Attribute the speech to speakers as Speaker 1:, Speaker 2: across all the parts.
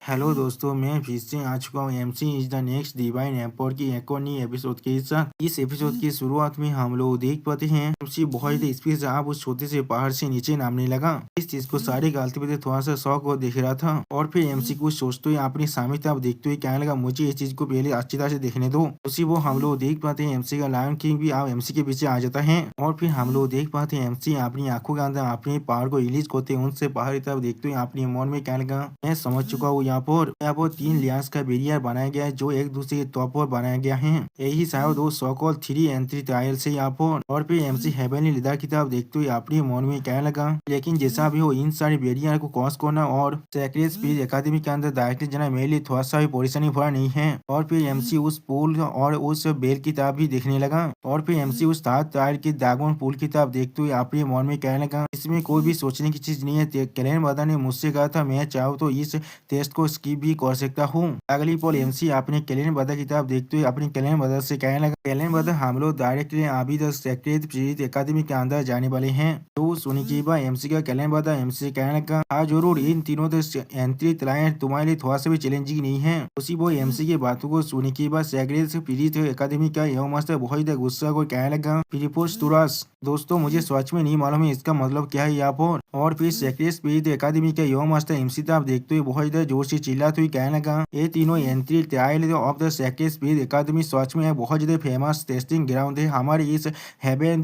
Speaker 1: Hello दोस्तों, मैं फिर से आ चुका हूँ MC is the next divine empire की एक और नई एपिसोड के साथ। इस एपिसोड की शुरुआत में हम लोग देख पाते हैं एमसी बहुत ही स्पीड से आप उस छोटे से पहाड़ से नीचे नामने लगा। इस चीज को सारे गालते पे थोड़ा सा शौक और देख रहा था और फिर एमसी को सोचते हुए अपनी सामने तरफ देखते हुए कहने लगा, मुझे इस चीज को पहले अच्छी तरह से देखने दो। उसी वो हम लोग देख पाते हैं एमसी का लायन किंग भी आप एमसी के पीछे आ जाता है और फिर हम लोग देख पाते हैं एमसी अपनी आंखों के अंदर अपने पहाड़ को रिलीज करते हैं। उनसे पहाड़ की तरफ देखते हुए अपने मन में कहने लगा, मैं समझ चुका हूँ यहाँ पर 3 लियांस का बैरियर बनाया गया है जो एक दूसरे के तौर पर बनाया गया है। यही शायद वो सॉकॉल 3 एंट्री ट्रायल से यहाँ पर और फिर एमसी हेवनली लीडर की तरफ देखते हुए अपने मन में कहने लगा, लेकिन जैसा भी हो इन सारे बैरियर को क्रॉस करना और सेक्रेट स्पीड एकेडमी के अंदर डायरेक्टली जाना मेरे लिए थोड़ा सा भी परेशानी भरा नहीं है। और फिर एमसी उस पुल और उस बेल की तरफ भी देखने लगा और फिर एमसी उस 7 टायर की ड्रैगन पुल की तरफ देखते हुए अपने मन में कहने लगा, इसमें कोई भी सोचने की चीज नहीं है। कैलेन वादा ने मुझसे कहा था मैं चाहूँ तो इस टेस्ट को स्किप भी कर सकता हूँ। अगली पल एमसी अपने कैलेन ब्रदर की तरफ देखते हुए अपने कैलेन ब्रदर से कहने लगा, कैलेन ब्रदर हम लोग डायरेक्टली अभी द सेक्रेट स्पिरिट एकेडमी के अंदर जाने वाले हैं। तो सुनी की बात एमसी का कैलेन ब्रदर एमसी से कहने लगा, हाँ जरूर, इन तीनों एंट्री तलाएं तुम्हारे लिए थोड़ा सा भी चैलेंजिंग नहीं है। उसी वो एमसी की बातों को सुनी की बात सेक्रेट स्पिरिट एकेडमी का यह मास्टर बहुत गुस्सा को कहने लगा, फिलिपोस तुरस दोस्तों मुझे सच में नहीं मालूम है इसका मतलब क्या है यहाँ पर। और फिर सेक्रेट स्पिरिट एकेडमी का यह मास्टर एमसी तरफ देखते हुए बहुत जोर से चिल्लाते हुए कहने लगा, ये तीनों entry trial of the secret spirit academy सच में बहुत ज्यादा फेमस टेस्टिंग ग्राउंड है हमारे इस हेवन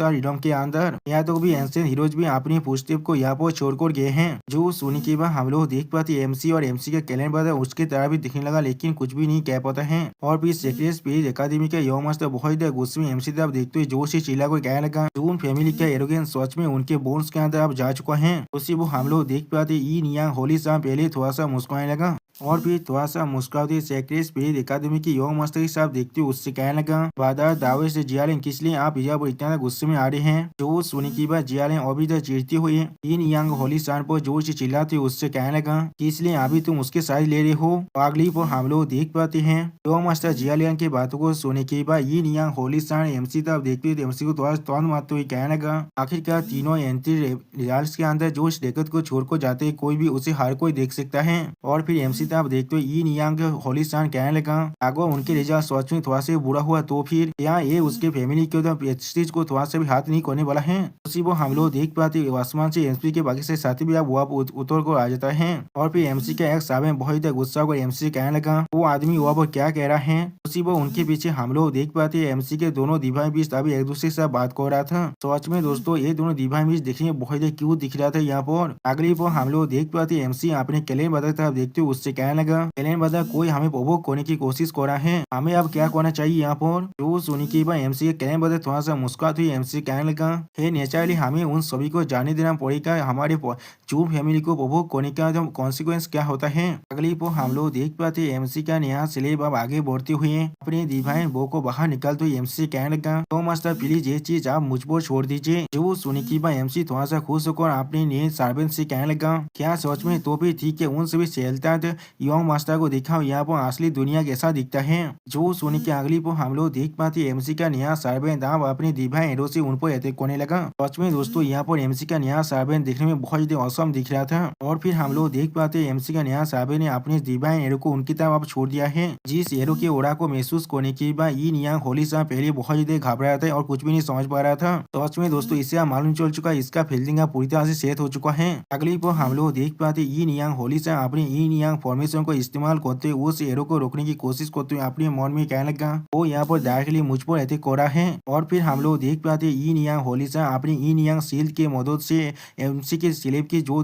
Speaker 1: रिडम के अंदर। यहाँ तो भी एंशिएंट हीरोज भी अपनी फुटस्टेप को यहाँ पर छोड़कर गए हैं। जो सुनी के बाद हम लोग देख पाते एमसी और एमसी का कैलेंडर ब्रदर उसके तरह भी दिखने लगा लेकिन कुछ भी नहीं कह पाता है। और फिर सेक्रेट स्पिरिट एकेडमी का यह मास्टर बहुत गुस्से में एमसी तरफ देखते हुए जोर से चिल्ला को कहने लगा, जून फैमिली का एरोगेंस सच में उनके बोन्स के अंदर अब जा चुका है। उसी वो हम लोग देख पाते ई निया होली शाम पहले थोड़ा सा मुस्कुराने लगा और फिर थोड़ा सा मुस्कुराते सेक्रेट स्पिरिट एकेडमी की योग मास्टर के साथ देखते हुए उससे कहने लगा, बादर दावे से जियालें किस लिए आप यहाँ पर इतना गुस्से में आ रहे हैं। जो सुनी की बात जियालें अभी तक चिढ़ती हुई इन यंग होली शान पर जोर से चिल्लाते हुए उससे कहने लगा कि इसलिए अभी तुम उसके साथ ले रहे हो। अगली पर हम लोग देख पाते हैं योग मास्टर जियालियन की बातों को सुनने के बाद इन यंग होली शान एमसी तरफ देखते हुए एमसी को थोड़ा तौन मारते हुए कहने लगा, आखिरकार तीनों एंट्री रिजल्ट के अंदर जो डेकत को छोड़कर जाते कोई भी उसे हर कोई देख सकता है। और फिर एमसी आप देखते हो इन यांग होली शान कहने लगा, अगर उनके रिजल्ट सच में थोड़ा सा बुरा हुआ तो फिर यहाँ ये उसके फैमिली के प्रेस्टीज को थोड़ा सा भी हाथ नहीं करने वाला है। उसी वो हम लोग देख पाते आसमान से एमसी के बाकी से साथी भी आप उतर कर आ जाता है। और फिर एमसी का एक साहब में बहुत गुस्सा होकर एमसी कहने लगा, वो आदमी वह क्या कह रहा है। उसी वो उनके पीछे हम लोग देख पाते एमसी के दोनों दिवाई बीच अभी एक दूसरे के साथ बात कर रहा था। सच में दोस्तों ये दोनों दिवाई बीच देखने में बहुत क्यूट दिख रहा था। यहाँ पर अगली पर हम लोग देख पाते एमसी अपने कैलेंडर ब्रदर तरफ देखते हुए उससे कहने लगा, कैलेंडर ब्रदर कोई हमें प्रोवोक करने की कोशिश कर रहा है, हमें अब क्या करना चाहिए यहाँ पर। जो सुनी की बात एमसी के कैलेंडर ब्रदर थोड़ा सा मुस्कुराते हुए एमसी कहने लगा, हे नेचुरली हमें उन सभी को जाने देना पड़ेगा हमारे चूर फैमिली को प्रोवोक करने का जो कॉन्सिक्वेंस क्या होता है। अगली पर हम लोग देख पाते एमसी का नया स्लेब अब आगे बढ़ते हुए अपने डिवाइन बो को बाहर निकालते हुए एमसी कहने लगा, तो मास्टर प्लीज ये चीज आप मुझ पर छोड़ दीजिए। जो सुनी की बात एमसी थोड़ा सा खुश होकर अपने नए सर्वेंट से कहने लगा, क्या सच में तो भी ठीक है उन सभी सेल्ता यंग मास्टर को दिखाओ यहाँ पर असली दुनिया कैसा दिखता है। जो सुनी के अगली पर हम लोग देख पाते एमसी का नया सर्वेंट अब अपने डिवाइन एरो से उन पर अटैक करने लगा। सच में दोस्तों यहाँ पर एमसी का नया सर्वेंट देखने में बहुत ज्यादा औसम दिख रहा था। और फिर हम लोग देख पाते एमसी का नया सर्वेंट ने अपने डिवाइन एरो को उनकी तरफ अब छोड़ दिया है। जिस एरो के ओरा को महसूस करने के बाद ये नियांग होली शाह पहले बहुत ज्यादा घबराया था और कुछ भी नहीं समझ पा रहा था। सच में दोस्तों इससे आप मालूम चल चुका इसका फील्डिंग अब पूरी तरह से सेट हो चुका है। अगली पर हम लोग देख पाते ये नियांग होली शाह अपनी ये नियांग फॉर्मेशन को इस्तेमाल करते हुए उस एरो को रोकने की कोशिश करते हुए अपने मन में कहने लगा, वो यहाँ पर डायरेक्टली मुझ पर अटैक कर रहा है। और फिर हम लोग देख पाते ई नियांग होली शाह अपनी ई नियांग शील्ड के मदद से एमसी के स्लेब की जो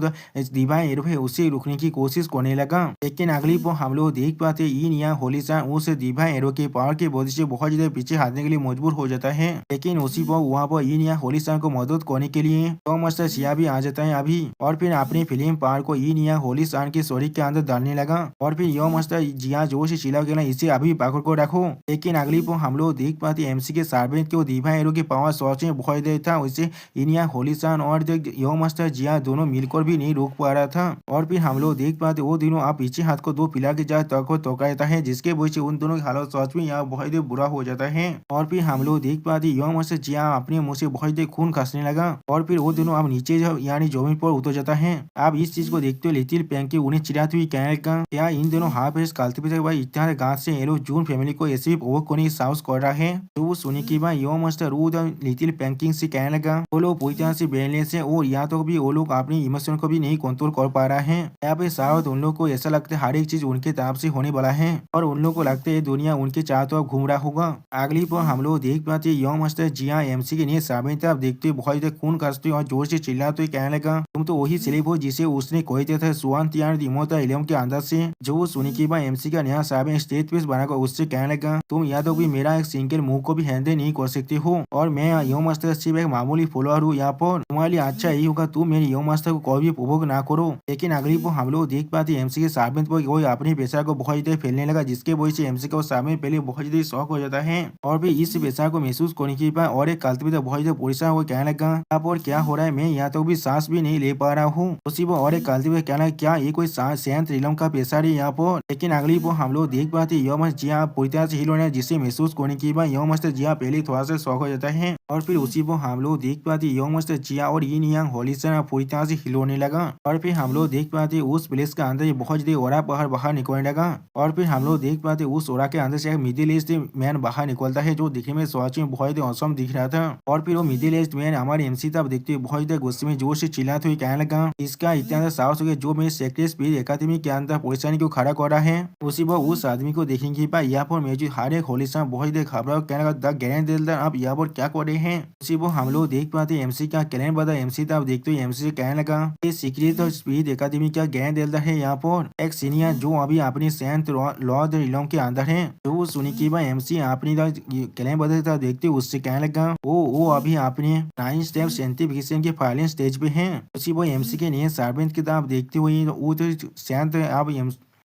Speaker 1: डिवाइन एरो है उसे रोकने की कोशिश करने लगा। लेकिन अगली पर हम लोग देख पाते ई नियांग होली शाह उस डिवाइन एरो के पावर की वजह से बहुत ज्यादा पीछे हटने के लिए मजबूर हो जाता है। लेकिन उसी पर वहाँ पर ई नियांग होली शाह को मदद करने के लिए तो मास्टर सिया भी आ जाता है अभी। और फिर अपनी फिल्म पावर को ई नियांग होली शाह के शरीर के अंदर डालने लगा। और फिर यो मास्टर जिया जोर से चिल्ला के इसे अभी पकड़ को रखो। लेकिन अगली पर हम लोग देख पाते एमसी के सर्वेंट के डिवाइन एरो के पावर सोच में बहुत देर था उसे इनिया होलीसान और यो मास्टर जिया दोनों मिलकर भी नहीं रोक पा रहा था। और फिर हम लोग देख पाते वो दिनों आप पीछे हाथ को 2 पिला के जाए तक को तोका देता है जिसके वजह से उन दोनों की हालत सच में यहाँ बहुत बुरा हो जाता है। और फिर हम लोग देख पाते यो मास्टर जिया अपने मुँह से बहुत खून खसने लगा। और फिर वो दिनों अब नीचे यानी जमीन पर उतर जाता है। आप इस चीज को देखते हुए लिटिल पैंकी उन्हें चिढ़ाते हुए कहने लगा क्या इन दोनों हाफ एज কালটিভেটেড বা ইতিহাসের গাছে এলো জুন ফ্যামিলি को ऐसे भी उपभोग करने की साहस कर रहा है। तो वो सुनी की बात यो मस्त रू द लिटिल पैंकिंग से कहने लगा वो लोग पूरी तरह से बैलेंस है और या तो भी वो लोग अपनी इमोशन को भी नहीं कंट्रोल कर पा रहा है। यहाँ पे साउथ उन लोग को ऐसा लगता है हर एक चीज उनके तरफ से होने वाला है और उन लोग को लगता है दुनिया उनके चाहतों घूम रहा होगा। अगली पर हम लोग देख पाते यो मस्त जिया एमसी के लिए साबिन तरफ देखते हुए बहुत ज्यादा खून कसते और जोर से चिल्लाते हुए कहने लगा तुम तो वही स्लेब हो जिसे उसने कोई था सुहान तियार दिमोता इलम के अंदर से। जो सुनी की बात एमसी का नया साबिन स्टेज पे बनाकर उससे कहने लगा तुम या तो भी मेरा एक सिंगल मुंह को भी हैंडल नहीं कर सकते हो और मैं यो मास्टर सिर्फ एक मामूली फॉलोअर हूँ। यहाँ पर तुम्हारे लिए अच्छा यही होगा तुम मेरे यो मास्टर को कोई भी उपभोग ना करो। लेकिन अगली पर हम लोग देख पाते एमसी के साबिन पर कोई अपनी पेशा को बहुत ज्यादा फैलने लगा जिसके वजह से एमसी का साबिन पहले बहुत ज्यादा शौक हो जाता है और फिर इस पेशा को महसूस करने के बाद और एक कल्पी तो बहुत ज्यादा परेशान हो कहने लगा यहाँ पर क्या हो रहा है मैं यहाँ तो भी सांस भी नहीं ले पा रहा हूँ। उसी पर और एक कल्पी कहना क्या ये कोई शांत रिलम का पेशा है यहाँ पर। लेकिन अगली पर हम लोग देख पाते यो मस्त जिया पूरी तरह से हिल रहे जिसे महसूस करने के बाद यो मस्त जिया पहले थोड़ा सा शौक हो जाता है और फिर उसी पर हम लोग देख पाते यो मस्त जिया और यिन यांग होलिसन पूरी तरह से हिलने लगा और फिर हम लोग देख पाते उस प्लेस के अंदर बहुत ज्यादा ओरा पहाड़ बाहर निकलने लगा और फिर हम लोग देख पाते उस ओरा के अंदर से एक मिडिल ईस्ट मैन बाहर निकलता है जो दिखने में सच में बहुत ज्यादा औसम दिख रहा था और फिर वो मिडिल ईस्ट मैन हमारे एमसी तब देखते हुए बहुत ज्यादा गुस्से में जोर से चिल्लाते हुए कहने लगा इसका इतना साहस हो गया जो मेरे सेक्रेट स्पीड एकेडमी के अंदर परेशानी को खड़ा कर रहा है। उसी पर उस आदमी को देखने के बाद यहाँ पर मौजूद हर एक होलिसा बहुत ज्यादा घबराओ कहने लगा द गैरेंट दिलदार आप यहाँ पर क्या कर रहे हैं। उसी पर हम लोग देख पाते एमसी का कैलेंडर बता एमसी तब देखते हुए एमसी से कहने लगा ये सीक्रेट और स्पीड एकेडमी का गैरेंट दिलदार है यहाँ पर एक सीनियर जो अभी अपनी सेंट लॉर्ड रिलोम के अंदर है। तो सुनी की बात एमसी अपनी कैलेंडर बदलता देखते उससे कहने लगा वो अभी अपने 9 स्टेप साइंटिफिकेशन के फाइनल स्टेज पे है। उसी पर एमसी के लिए सार्वेंट किताब देखते हुए वो तो शांत अब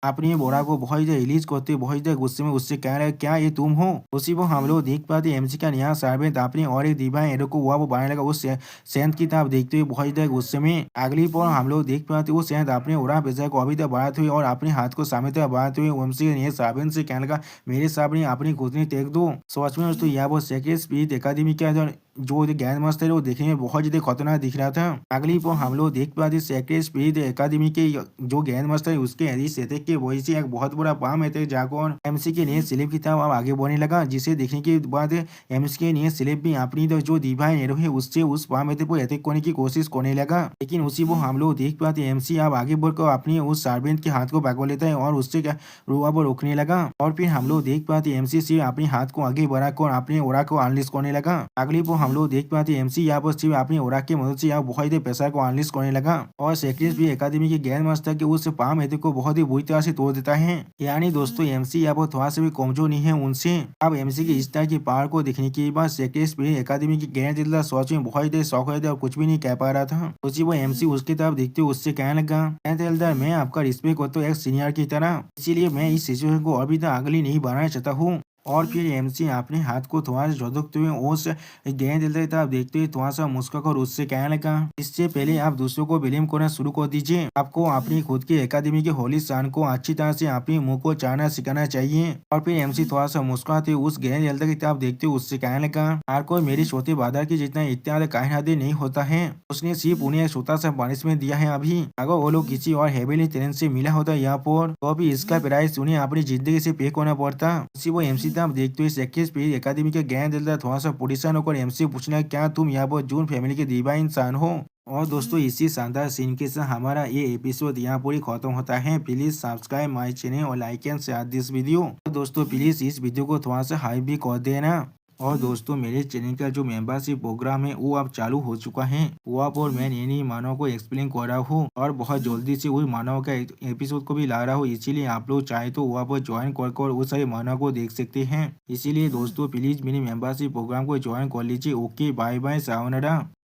Speaker 1: अपनी बोरा को बहुत ज्यादा रिलीज करते बहुत ज्यादा गुस्से में उससे कह रहे क्या ये तुम हो। उसी पर हम लोग देख पाते एमसी का नया सार्वेंट अपनी और एक दिव्या एरो को वो बनाने लगा उस सेंट की तरफ देखते हुए बहुत ज्यादा गुस्से में। अगली पर हम लोग देख पाते वो सेंट अपने ओरा पेशा को अभी तक बढ़ाते हुए और अपने हाथ को सामने तक बढ़ाते हुए एमसी के नए सार्वेंट से कहने लगा मेरे सामने अपनी घुटने टेक दो। सच में दोस्तों यहाँ पर सेक्रेट स्पीड एकेडमी का जो ज्ञान मास्टर है वो देखने में बहुत ज्यादा खतरनाक दिख रहा था। अगली पर हम लोग देख पाते सेक्रेट स्पीड एकेडमी के जो ज्ञान मास्टर है उसके सेतक के वजह से एक बहुत बड़ा पाम है जाकर एमसी के लिए स्लिप की तरफ अब आगे बढ़ने लगा जिसे देखने के बाद एमसी के लिए स्लिप भी अपनी जो डिवाइन एरो है उससे उस पाम मेथड को अटैक करने की कोशिश करने लगा। लेकिन उसी को हम लोग देख पाते एमसी अब आगे बढ़कर अपनी उस सार्वेंट के हाथ को पकड़ लेता है और उससे रुआ पर रोकने लगा और फिर हम लोग देख पाते एमसी से अपने हाथ को आगे बढ़ाकर अपने ओरा को अनलिस्ट करने लगा। अगली पर हम लोग देख पाते एमसी यहाँ पर सिर्फ अपनी ओरा की मदद से यहाँ बहुत ही पैसा को अनलिस्ट करने लगा और सेक्रेट भी एकेडमी के ज्ञान मास्टर के उस पाम मेथड को बहुत ही बुरी तरह से तोड़ देता है। यानी दोस्तों एमसी यहाँ पर थोड़ा सा भी कमजोर नहीं है उनसे। अब एमसी की इस तरह की पावर को देखने के बाद सेक्रेट भी एकेडमी की ज्ञान दिलदार सोच में बहुत ही शौक है और कुछ भी नहीं कह पा रहा था। उसी वो एमसी उसकी तरफ देखते हुए उससे कहने लगा दिलदार मैं आपका रिस्पेक्ट करता हूँ एक सीनियर की तरह इसीलिए मैं इस सिचुएशन को अभी तक अगली नहीं बढ़ाना चाहता हूँ। और फिर एमसी अपने हाथ को थोड़ा सा झटकते हुए उस गेंद दिलदार तरफ देखते हुए थोड़ा सा मुस्कुराकर उससे कहने लगा इससे पहले आप दूसरों को ब्लेम करना शुरू कर दीजिए। आपको अपनी खुद की एकेडमी के होली शान को अच्छी तरह से अपने मुंह को चाहना सिखाना चाहिए। और फिर एमसी थोड़ा सा मुस्कुराते हुए उस गेंद दिलदार की तरफ देखते हुए उससे कहने लगा हर कोई मेरी छोटे बादर की जितना इत्यादि कायनाती नहीं होता है। उसने सिर्फ उन्हें एक छोटा सा पनिशमेंट दिया है। अभी अगर वो लोग किसी और हेविली टैलेंट से मिला होता यहाँ पर तो भी इसका प्राइस उन्हें अपनी जिंदगी से पे करना पड़ता। उसी वो एमसी तब देखते हुए सेक्रेट स्पीड एकेडमी के ज्ञान दिलदार थोड़ा सा परेशान होकर एमसी पूछना क्या तुम यहाँ पर जून फैमिली के दिव्या इंसान हो। और दोस्तों इसी शानदार सीन के साथ हमारा ये एपिसोड यहाँ पूरी खत्म होता है। प्लीज सब्सक्राइब माय चैनल और like and share this video. दोस्तों प्लीज इस वीडियो को थोड़ा सा हाइप भी कर देना। और दोस्तों मेरे चैनल का जो मेंबरशिप प्रोग्राम है वो अब चालू हो चुका है। वो आप और मैं नई मानव को एक्सप्लेन कर रहा हूँ और बहुत जल्दी से उस मानव का एपिसोड को भी ला रहा हूँ। इसीलिए आप लोग चाहे तो वो आप ज्वाइन कर उस सारे मानव को देख सकते हैं। इसीलिए दोस्तों प्लीज मेरी मेंबरशिप प्रोग्राम को ज्वाइन कर लीजिए। Okay bye bye सावनारा।